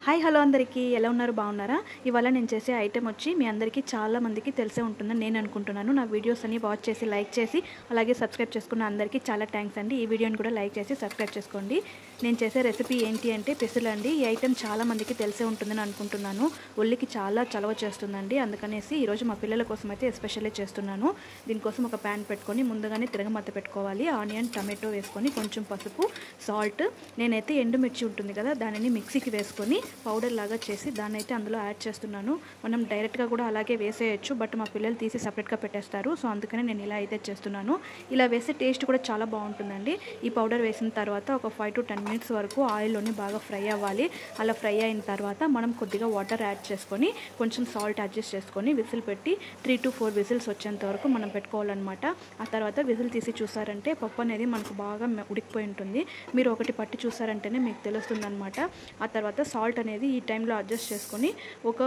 Hi hello అందరికీ ఎలా ఉన్నారు బాగున్నారా? ఇవాళ నేను చేసే ఐటెం వచ్చి మీ అందరికీ చాలా మందికి తెలిసే ఉంటుందని నేను అనుకుంటున్నాను. నా వీడియోస్ అన్ని వాచ్ చేసి లైక్ చేసి అలాగే సబ్స్క్రైబ్ చేసుకున్న అందరికీ చాలా థ్యాంక్స్ అండి. ఈ వీడియోని కూడా లైక్ చేసి సబ్స్క్రైబ్ చేసుకోండి. నేను చేసే రెసిపీ ఏంటి అంటే పెసలు అండి. ఈ ఐటెం చాలా మందికి తెలిసే ఉంటుందని అనుకుంటున్నాను. ఒళ్ళికి చాలా చలవ చేస్తుందండి. అందుకనేసి ఈరోజు మా పిల్లల కోసం అయితే ఎస్పెషల్లీ చేస్తున్నాను. దీనికోసం ఒక ప్యాన్ పెట్టుకొని ముందుగానే తిరగమత్త పెట్టుకోవాలి. ఆనియన్ టమాటో వేసుకొని కొంచెం పసుపు సాల్ట్ నేనైతే ఎండుమిర్చి ఉంటుంది కదా దానిని మిక్సీకి వేసుకొని పౌడర్ లాగా చేసి దాన్ని అయితే అందులో యాడ్ చేస్తున్నాను. మనం డైరెక్ట్గా కూడా అలాగే వేసేయచ్చు, బట్ మా పిల్లలు తీసి సపరేట్గా పెట్టేస్తారు. సో అందుకనే నేను ఇలా అయితే చేస్తున్నాను. ఇలా వేసే టేస్ట్ కూడా చాలా బాగుంటుందండి. ఈ పౌడర్ వేసిన తర్వాత ఒక 5 to 10 minutes వరకు ఆయిల్లోని బాగా ఫ్రై అవ్వాలి. అలా ఫ్రై అయిన తర్వాత మనం కొద్దిగా వాటర్ యాడ్ చేసుకొని కొంచెం సాల్ట్ అడ్జస్ట్ చేసుకొని విజిల్ పెట్టి 3 to 4 విజిల్స్ వచ్చేంత వరకు మనం పెట్టుకోవాలన్నమాట. ఆ తర్వాత విజిల్ తీసి చూసారంటే పప్పు అనేది మనకు బాగా ఉడికిపోయి ఉంటుంది. మీరు ఒకటి పట్టి చూసారంటేనే మీకు తెలుస్తుందన్నమాట. ఆ తర్వాత సాల్ట్ అనేది ఈ టైంలో అడ్జస్ట్ చేసుకొని ఒక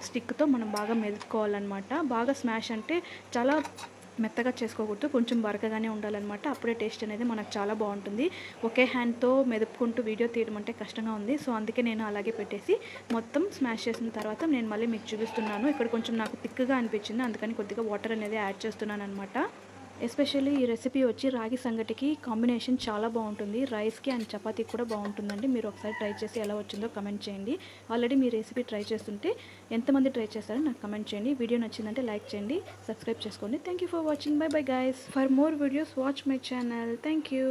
స్టిక్తో మనం బాగా మెదుపుకోవాలన్నమాట. బాగా స్మాష్ అంటే చాలా మెత్తగా చేసుకోకూడదు, కొంచెం బరకగానే ఉండాలన్నమాట. అప్పుడే టేస్ట్ అనేది మనకు చాలా బాగుంటుంది. ఒకే హ్యాండ్తో మెదుపుకుంటూ వీడియో తీయడం అంటే కష్టంగా ఉంది. సో అందుకే నేను అలాగే పెట్టేసి మొత్తం స్మాష్ చేసిన తర్వాత నేను మళ్ళీ మీకు చూపిస్తున్నాను. ఇక్కడ కొంచెం నాకు థిక్గా అనిపించింది, అందుకని కొద్దిగా వాటర్ అనేది యాడ్ చేస్తున్నాను అనమాట. ఎస్పెషల్లీ ఈ రెసిపీ వచ్చి రాగి సంగటికి కాంబినేషన్ చాలా బాగుంటుంది. రైస్కి అండ్ చపాతీకి కూడా బాగుంటుందండి. మీరు ఒకసారి ట్రై చేసి ఎలా వచ్చిందో కమెంట్ చేయండి. ఆల్రెడీ మీ రెసిపీ ట్రై చేస్తుంటే ఎంతమంది ట్రై చేస్తారో నాకు కమెంట్ చేయండి. వీడియో నచ్చిందంటే లైక్ చేయండి, సబ్స్క్రైబ్ చేసుకోండి. Thank you for watching. By bye guys. For more videos watch my channel. Thank you.